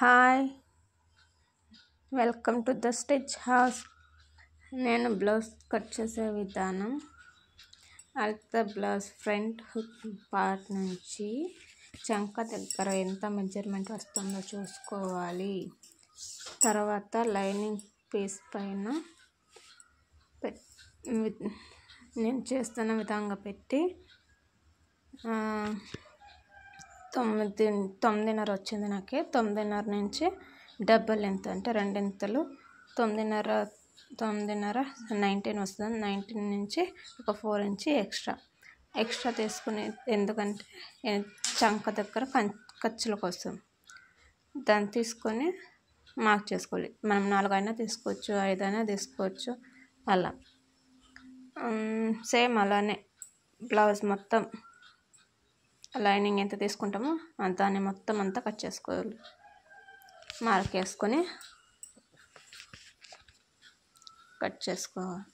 Hi, welcome to the stitch house. నేను blouse cut చేసే విధానం. అల్తా బ్లౌజ్ ఫ్రంట్ హుక్ పార్ట్ నుంచి చంక దగ్గర ఎంత మెజర్మెంట్ వస్తుందో చూసుకోవాలి. తర్వాత లైనింగ్ పీస్ పైన నేను చేస్తున్న విధంగా పెట్టి 9:30 వచ్చింది. నాకు 9:30 నుంచి డబల్ ఎంత అంటే రెండింతలు 9:30 19 వస్తుంది. 19 నుంచి ఒక 4 ఇంచ్ ఎక్స్ట్రా తీసుకుని, ఎందుకంటే చంక దగ్గర ఖర్చుల కోసం దాన్ని తీసుకొని మార్క్ చేసుకోవాలి. మనం 4 అయినా తీసుకోవచ్చు, 5 అయినా తీసుకోవచ్చు. అలా సేమ్ అలానే బ్లౌజ్ మొత్తం లైనింగ్ ఎంత తీసుకుంటామో దాన్ని మొత్తం అంతా కట్ చేసుకోవాలి. మార్క్ వేసుకొని కట్ చేసుకోవాలి.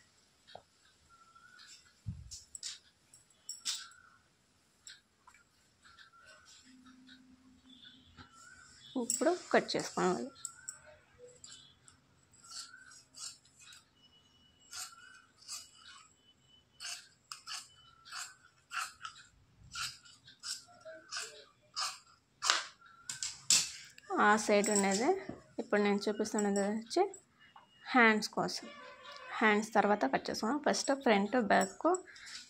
ఇప్పుడు కట్ చేసుకోవాలి. ఆ సైడ్ ఉండేది ఇప్పుడు నేను చూపిస్తున్నది వచ్చి హ్యాండ్స్ కోసం. హ్యాండ్స్ తర్వాత కట్ చేసుకోవాలి. First front back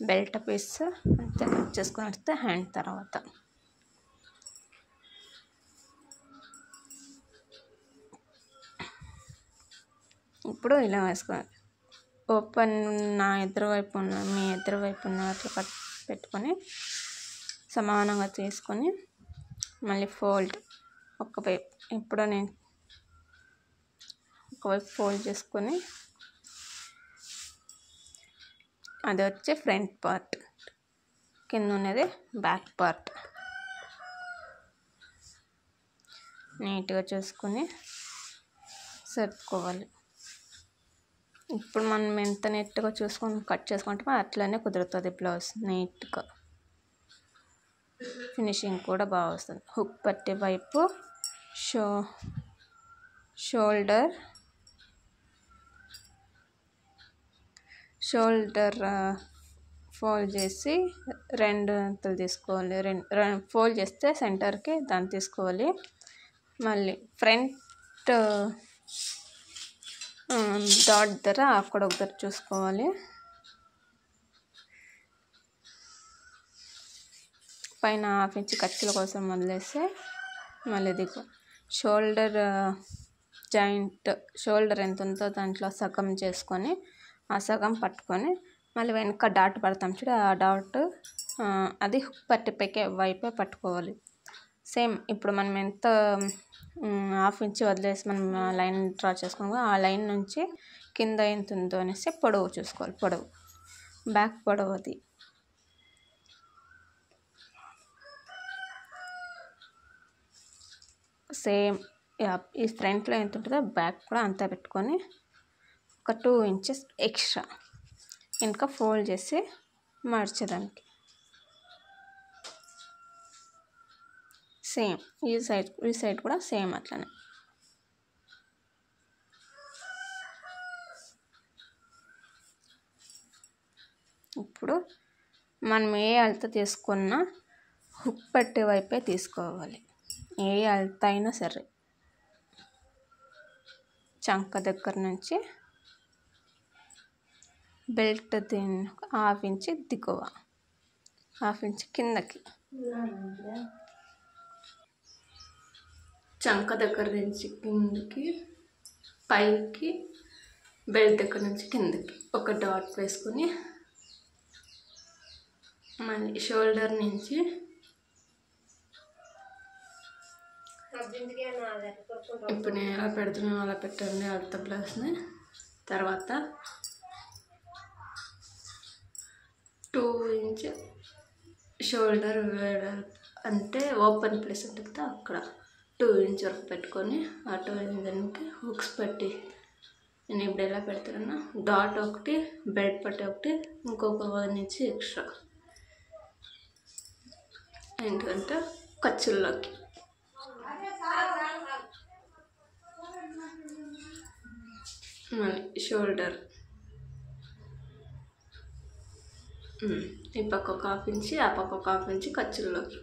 belt piece అంతే కట్ చేసుకొని వస్తే హ్యాండ్ తర్వాత ఇప్పుడు ఇలా వేసుకోవాలి. ఓపెన్ నా ఎదురువైపు ఉన్న మీ ఎదురువైపు ఉన్న అట్లా కట్ పెట్టుకొని సమానంగా తీసుకొని మళ్ళీ ఫోల్డ్ ఒకవైపు. ఇప్పుడు నేను ఒకవైపు ఫోల్డ్ చేసుకొని అది వచ్చి ఫ్రంట్ పార్ట్, కింద ఉన్నది బ్యాక్ పార్ట్. నీట్గా చూసుకొని సర్దుకోవాలి. ఇప్పుడు మనం ఎంత నీట్గా చూసుకొని కట్ చేసుకుంటామో అట్లనే కుదురుతుంది బ్లౌజ్. నీట్గా ఫినిషింగ్ కూడా బాగా వస్తుంది. హుక్ పట్టే వైపు షోల్డర్ ఫోల్డ్ చేసి 2 అంతలు తీసుకోవాలి. ఫోల్డ్ చేస్తే సెంటర్కి దాన్ని తీసుకోవాలి. మళ్ళీ ఫ్రంట్ డాట్ దగ్గర అక్కడ ఒకసారి చూసుకోవాలి. పైన 1/2 ఇంచ్ ఖర్చుల కోసం వదిలేస్తే మళ్ళీ దిగు షోల్డర్ జాయింట్, షోల్డర్ ఎంత ఉందో దాంట్లో సగం చేసుకొని ఆ సగం పట్టుకొని మళ్ళీ వెనక డాట్ పడతాం చూడ, ఆ డాట్ అది హుక్ పట్టి వైపే పట్టుకోవాలి. సేమ్ ఇప్పుడు మనం ఎంత 1/2 ఇంచ్ వదిలేసి మనం లైన్ డ్రా చేసుకోవాలి. ఆ లైన్ నుంచి కింద ఎంత ఉందో అనేసి పొడవు చూసుకోవాలి. పొడవు బ్యాక్ పొడవు అది సేమ్. ఈ ఫ్రంట్లో ఎంత ఉంటుందో బ్యాక్ కూడా అంతా పెట్టుకొని ఒక 2 ఇంచెస్ ఎక్స్ట్రా ఇంకా ఫోల్డ్ చేసి మార్చడానికి. సేమ్ ఈ సైడ్ కూడా సేమ్ అట్లనే. ఇప్పుడు మనం ఏ అలత తీసుకున్నా హుక్ పట్టే వైపే తీసుకోవాలి. ఏ అలత అయినా సరే చంక దగ్గర నుంచి బెల్ట్ 1/2 ఇంచ్ దిగువ, 1/2 ఇంచ్ కిందకి. చంక దగ్గర నుంచి కిందకి, పైకి బెల్ట్ దగ్గర నుంచి కిందకి ఒక డాట్ వేసుకొని మళ్ళీ షోల్డర్ నుంచి ఇప్పుడు నేను ఎలా పెడుతున్నాను అలా పెట్టండి అల్తా బ్లౌజ్ని. తర్వాత 2 ఇంచ్ షోల్డర్ అంటే ఓపెన్ ప్లేస్ ఉంటుంది కదా, అక్కడ 2 ఇంచ్ వరకు పెట్టుకొని ఆ 2 ఇంచ్ దానికి హుక్స్ పెట్టి నేను ఇప్పుడు ఎలా పెడుతున్నా డాట్ ఒకటి, బెల్ట్ పట్టి ఒకటి, ఇంకొక 1 ఇంచ్ ఎక్స్ట్రా, ఎందుకంటే ఖర్చుల్లోకి మళ్ళీ షోల్డర్ ఈ పక్క ఒక హాఫ్ ఇంచి, ఆ పక్క ఒక హాఫ్ ఇంచి ఖర్చుల్లోకి.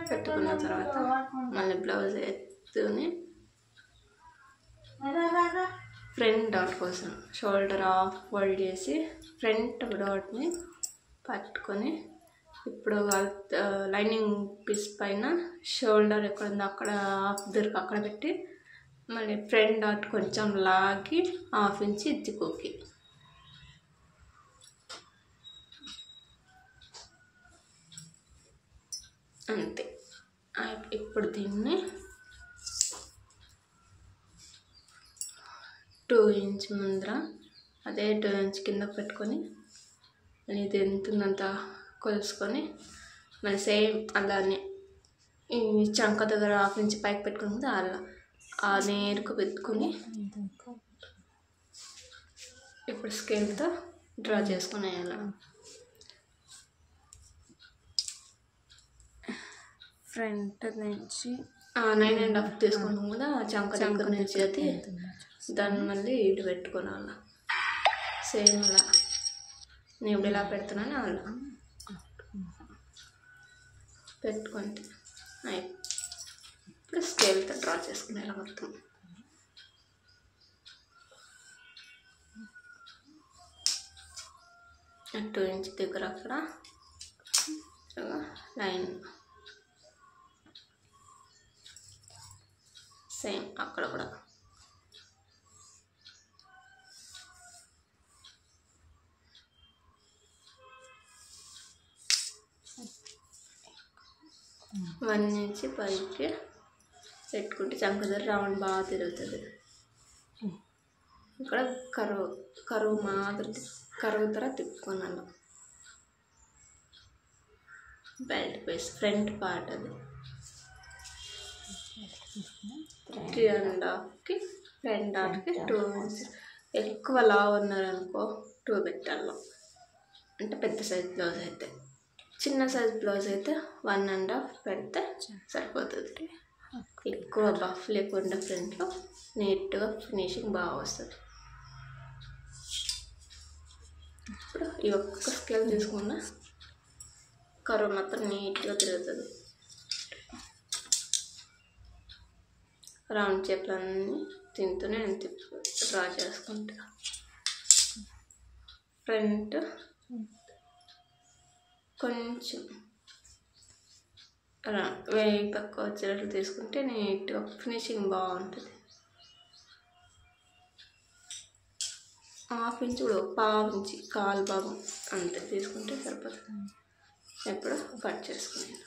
పెట్టుకున్న తర్వాత మళ్ళీ బ్లౌజ్ ఎత్తుని ఫ్రంట్ డాట్ కోసం షోల్డర్ హాఫ్ ఫోల్డ్ చేసి ఫ్రంట్ డాట్ని పట్టుకొని ఇప్పుడు లైనింగ్ పీస్ పైన షోల్డర్ ఎక్కడ ఉందో అక్కడ హాఫ్ దొరికి అక్కడ పెట్టి మళ్ళీ ఫ్రంట్ డాట్ కొంచెం లాగి హాఫ్ ఇంచి ఇద్దుకోకి. అంతే. ఇప్పుడు దీన్ని 2 ఇంచ్ ముందర అదే 2 ఇంచ్ కింద పెట్టుకొని మళ్ళీ ఇది ఎంత ఉందంత కొలుసుకొని మళ్ళీ సేమ్ అలానే ఈ చంక దగ్గర హాఫ్ ఇంచ్ పైకి పెట్టుకుని ముందు అలా ఆ నేరుకు పెట్టుకొని ఇప్పుడు స్కేల్తో డ్రా చేసుకునేయాలి. ఫ్రంట్ నుంచి 9.5 తీసుకున్నాం కదా చంక దగ్గర నుంచి అయితే దాన్ని మళ్ళీ ఇటు పెట్టుకోవాలి. సేమ్ అలా నేను ఇప్పుడు ఇలా పెడుతున్నాను అలా పెట్టుకుంటే ఇప్పుడు స్కేల్తో డ్రా చేసుకునేలా మొత్తం. టూ ఇంచ్ దగ్గర అక్కడ లైన్ సేమ్ అక్కడ కూడా వన్ నుంచి పైకి పెట్టుకుంటే చంక దగ్గర రౌండ్ బాగా తిరుగుతుంది. ఇక్కడ కరువు మాదిరి కరువు తర తిప్పుకున్నాను. బెల్ట్ పీస్ ఫ్రంట్ పార్ట్ అది 3.5కి ఫ్రంట్ డాట్కి 2 ఇంచ్. ఎక్కువ లావు ఉన్నారనుకో 2 పెట్టాలి. అంటే పెద్ద సైజ్ బ్లౌజ్ అయితే, చిన్న సైజ్ బ్లౌజ్ అయితే 1.5 పెడితే సరిపోతుంది. ఎక్కువ బఫ్ లేకుండా ఫ్రంట్లో నీట్గా ఫినిషింగ్ బాగా వస్తుంది. ఇప్పుడు ఈ ఒక్క స్కేల్ తీసుకున్న కరువు మాత్రం నీట్గా తిరుగుతుంది. రౌండ్ చేపలన్నీ తింటూనే డ్రా చేసుకుంటా. ఫ్రంట్ కొంచెం వేయి పక్క వచ్చేటట్లు తీసుకుంటే నీట్గా ఫినిషింగ్ బాగుంటుంది. హాఫ్ ఇంచ్ కూడా పావు ఇంచి కాలు భాగం అంతే తీసుకుంటే సరిపోతుంది. ఇప్పుడు కట్ చేసుకుని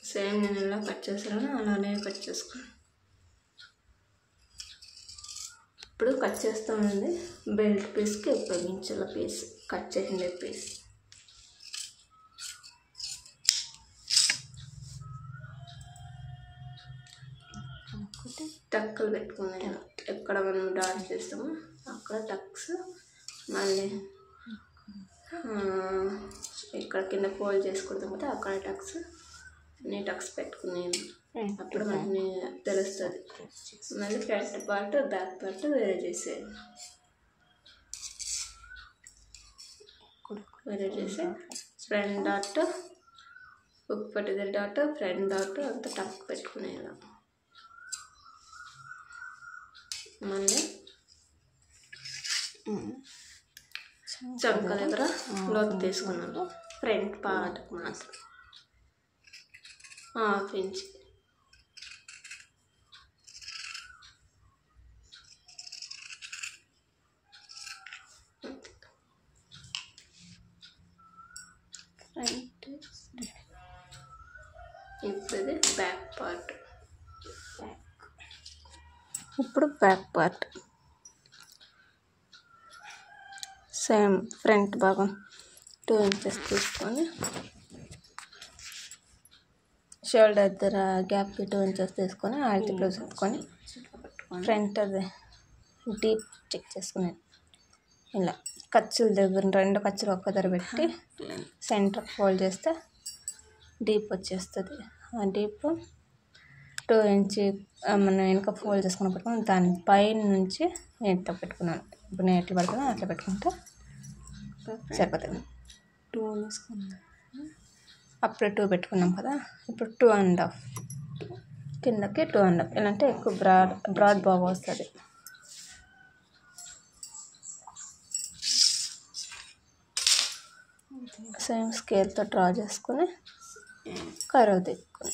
సేమ్ నేను ఎలా కట్ చేసాను అలానే కట్ చేసుకున్నాను. ఇప్పుడు కట్ చేస్తామండి బెల్ట్ పీస్కి ఉపయోగించాల పీస్ కట్ చేసిండే పీస్. టక్కులు పెట్టుకున్నాను. ఎక్కడ మనం డాట్ చేస్తామో అక్కడ టక్స్, మళ్ళీ ఇక్కడ కింద ఫోల్డ్ చేసుకుంటాం కదా అక్కడ టక్స్, అన్ని టక్స్ పెట్టుకునేది. అప్పుడు మనకి తెలుస్తుంది. మళ్ళీ ఫ్రంట్ పార్ట్ బ్యాక్ పార్ట్ వేరే చేసేది. వేరే చేసి ఫ్రంట్ డాట్ హుక్ పట్టిది డాట్ ఫ్రంట్ డాట్ అంతా టక్ పెట్టుకునేది. మళ్ళీ చంక దగ్గర లోతు తీసుకున్నాను. ఫ్రంట్ పార్ట్ మాత్రం హాఫ్ ఇంచ్ ఇప్పుడు ఇది బ్యాక్ పార్ట్. ఇప్పుడు బ్యాక్ పార్ట్ సేమ్ ఫ్రంట్ భాగం 2 ఇంచెస్ తీసుకొని షోల్డర్ దగ్గర గ్యాప్కి 2 ఇంచెస్ తీసుకొని ఆల్తి బ్లౌజ్ పెట్టుకొని ఫ్రంట్ అది డీప్ చెక్ చేసుకుని ఇలా ఖర్చుల దగ్గర 2 ఖర్చులు ఒక్క దగ్గర పెట్టి సెంటర్ ఫోల్డ్ చేస్తే డీప్ వచ్చేస్తుంది. ఆ డీప్ 2 ఇంచ్ మనం వెనక ఫోల్డ్ చేసుకుని పెట్టుకుని దాని పైన నుంచి ఎంత పెట్టుకున్నాను. ఇప్పుడు నేను ఎట్లా పెడుతున్నాను అట్లా పెట్టుకుంటే సరిపోతుంది. 2 వేసుకున్నాను. అప్పుడే 2 పెట్టుకున్నాం కదా, ఇప్పుడు 2.5 కిందకి 2.5 ఇలా అంటే ఎక్కువ బ్రాడ్ బాగా వస్తుంది. సేమ్ స్కేల్తో డ్రా చేసుకుని కర్వ్ తిప్పుకుని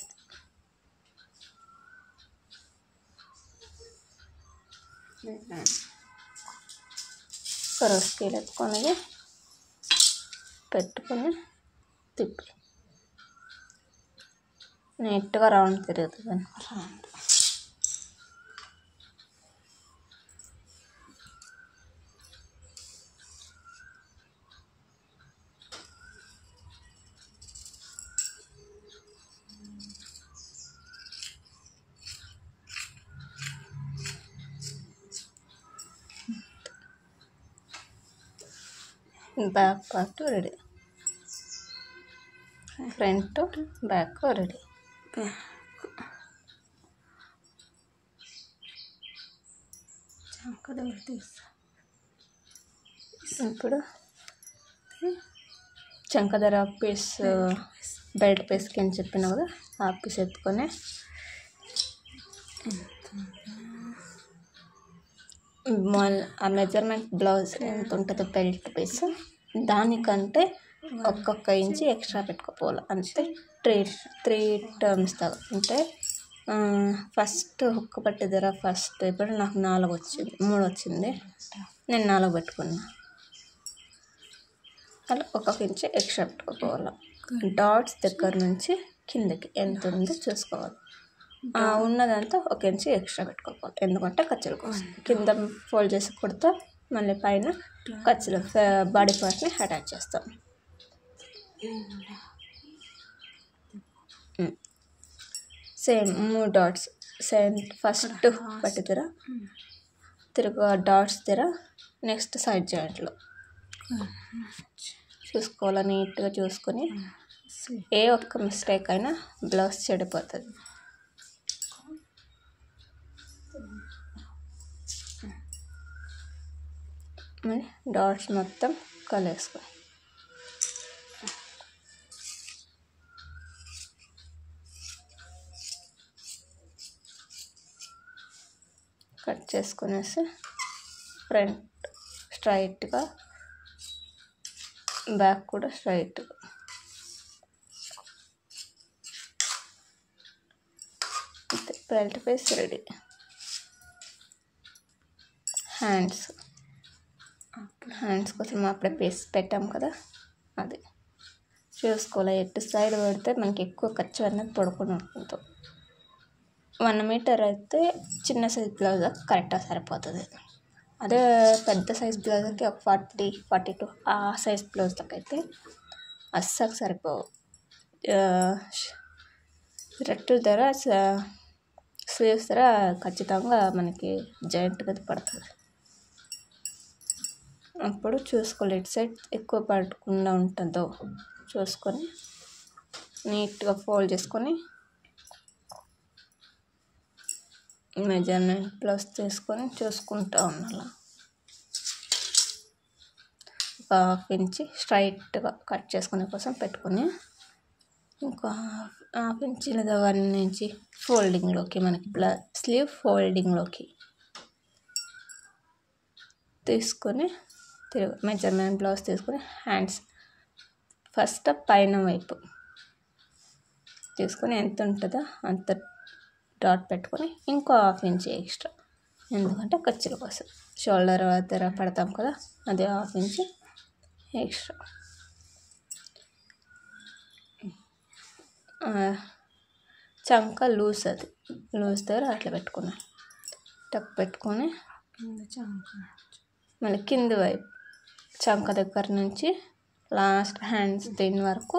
కర్వ్ స్కేల్ ఎత్తుకొని పెట్టుకొని తిప్పి నీట్గా రౌండ్ తిరుగుతుంది అనమాట. Back part ready, front back ready. ఇప్పుడు చంకదర పీస్ బెల్ట్ పీస్కి అని చెప్పిన కదా, ఆ పీస్ ఎత్తుకొని ఆ మెజర్మెంట్ బ్లౌజ్ ఎంత ఉంటుందో బెల్ట్ పీస్ దానికంటే ఒక్కొక్క ఇంచు ఎక్స్ట్రా పెట్టుకోపోవాలి. అంతే 3 టర్మ్స్ దాకా. అంటే ఫస్ట్ హుక్ పట్టి ధర ఫస్ట్ ఇప్పుడు నాకు 4 వచ్చింది, 3 వచ్చింది, నేను 4 పెట్టుకున్నా. అలా ఒక్కొక్క ఇంచు ఎక్స్ట్రా పెట్టుకోవాలి. డాట్స్ దగ్గర నుంచి కిందకి ఎంత ఉందో చూసుకోవాలి. ఉన్నదంతా 1 ఇంచు ఎక్స్ట్రా పెట్టుకోవాలి. ఎందుకంటే ఖర్చుల కోసం కింద ఫోల్డ్ చేసి కుడితే మళ్ళీ పైన ఖర్చులు బాడీ పార్ట్ని అటాచ్ చేస్తాం. సేమ్ 3 డాట్స్ సేమ్ ఫస్ట్ పట్టి దగ్గర తిరుగు డాట్స్ దగ్గర నెక్స్ట్ సైడ్ జాయింట్లో చూసుకోవాలి. నీట్గా చూసుకొని ఏ ఒక్క మిస్టేక్ అయినా బ్లౌజ్ చెడిపోతుంది. డాట్స్ మొత్తం కలిపేసుకోవాలి. కట్ చేసుకునేసి ఫ్రంట్ స్ట్రైట్గా, బ్యాక్ కూడా స్ట్రైట్గా. అంతే, బెల్ట్ పీస్ రెడీ. హ్యాండ్స్ కోసం అప్పుడే పీస్ పెట్టాం కదా, అది చూసుకోవాలి. ఎటు సైడ్ పెడితే మనకి ఎక్కువ ఖర్చు అనేది పడుకుని ఉంటుంది. 1 మీటర్ అయితే చిన్న సైజ్ బ్లౌజ్ కరెక్ట్గా సరిపోతుంది. అదే పెద్ద సైజ్ బ్లౌజ్కి ఒక 40-42 ఆ సైజ్ బ్లౌజ్లకి అయితే అస్సలు సరిపోవు. రెట్టు ధర స్లీవ్స్ ధర ఖచ్చితంగా మనకి జాయింట్గా పడుతుంది. అప్పుడు చూసుకోవాలి ఇటు సైడ్ ఎక్కువ పడకుండా ఉంటుందో చూసుకొని నీట్గా ఫోల్డ్ చేసుకొని మెజర్మెంట్ ప్లస్ తీసుకొని చూసుకుంటూ ఉండాలి. ఒక 1/2 ఇంచ్ స్ట్రైట్గా కట్ చేసుకునే కోసం పెట్టుకొని ఇంకో 1/2 ఇంచ్ లేదా 1 ఇంచ్ ఫోల్డింగ్లోకి మనకి స్లీవ్ ఫోల్డింగ్లోకి తీసుకొని మెజర్మెంట్ బ్లౌజ్ తీసుకొని హ్యాండ్స్ ఫస్ట్ పైన వైపు తీసుకొని ఎంత ఉంటుందో అంత డాట్ పెట్టుకొని ఇంకో 1/2 ఇంచ్ ఎక్స్ట్రా, ఎందుకంటే ఖర్చుల కోసం షోల్డర్ దగ్గర పడతాం కదా, అది 1/2 ఇంచ్ ఎక్స్ట్రా. చంక లూజ్, అది లూజ్ దగ్గర అట్లా పెట్టుకున్నాను. టక్ పెట్టుకొని మళ్ళీ కింది వైపు చంక దగ్గర నుంచి లాస్ట్ హ్యాండ్స్ దీని వరకు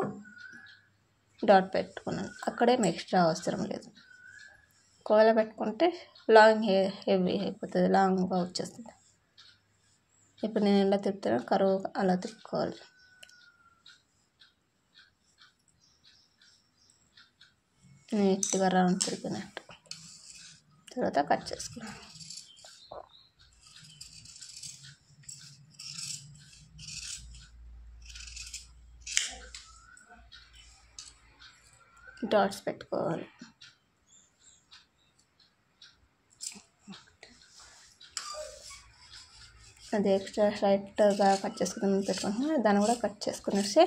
డాట్ పెట్టుకున్నాను. అక్కడేం ఎక్స్ట్రా అవసరం లేదు. కోల పెట్టుకుంటే లాంగ్ హెవీ అయిపోతుంది, లాంగ్గా వచ్చేస్తుంది. ఇప్పుడు నేను ఎలా తిప్పుతానో కరువు అలా తిప్పుకోవాలి. నీట్గా రౌండ్ తిరిగినట్టు. తర్వాత కట్ చేసుకున్నాను. డాట్స్ పెట్టుకోవాలి. అది ఎక్స్ట్రా స్ట్రైట్గా కట్ చేసుకుని పెట్టుకుంటున్నా, దాన్ని కూడా కట్ చేసుకునేసి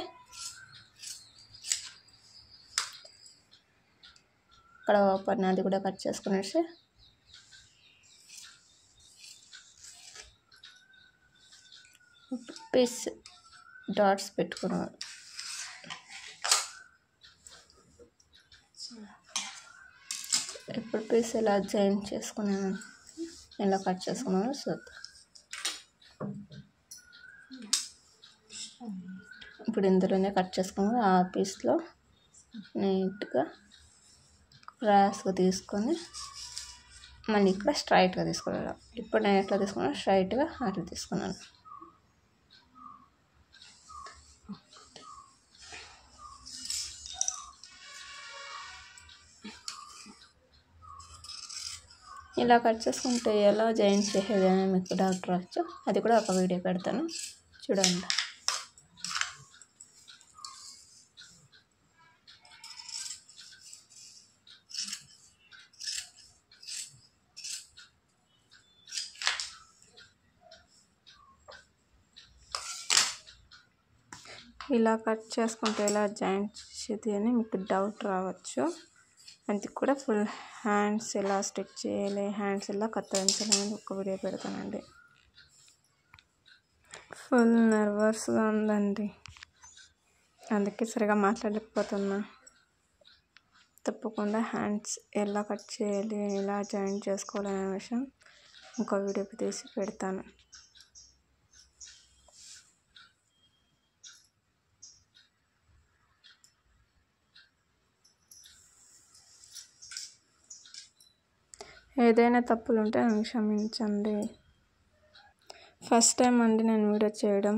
ఇక్కడ ఓపెన్ అది కూడా కట్ చేసుకునేసి పీస్ డాట్స్ పెట్టుకున్నాను. ఇప్పుడు పీస్ ఎలా జాయిన్ చేసుకున్నాను, ఎలా కట్ చేసుకున్నాను చూద్దాం. ఇప్పుడు ఇందులోనే కట్ చేసుకున్నాను. ఆ పీస్లో నీట్గా క్రాస్గా తీసుకొని మళ్ళీ ఇక్కడ స్ట్రైట్గా తీసుకున్నాను. ఇప్పుడు నేను ఎట్లా తీసుకున్నాను, స్ట్రైట్గా అట్లా తీసుకున్నాను. ఇలా కట్ చేసుకుంటే ఎలా జాయిన్ చేసేది అని మీకు డౌట్ రావచ్చు. అది కూడా ఒక వీడియో పెడతాను, చూడండి. ఇలా కట్ చేసుకుంటే ఎలా జాయిన్ చేసేది అని మీకు డౌట్ రావచ్చు. అది కూడా ఫుల్ హ్యాండ్స్ ఎలా స్టిచ్ చేయాలి, హ్యాండ్స్ ఎలా కత్తిరించాలి అని ఒక వీడియో పెడతానండి. ఫుల్ నర్వస్గా ఉందండి, అందుకే సరిగా మాట్లాడలేకపోతున్నా. తప్పకుండా హ్యాండ్స్ ఎలా కట్ చేయాలి, ఎలా జాయిన్ చేసుకోవాలి అనే విషయం ఇంకో వీడియో తీసి పెడతాను. ఏదైనా తప్పులు ఉంటే నన్ను క్షమించండి. ఫస్ట్ టైం అండి నేను వీడియో చేయడం.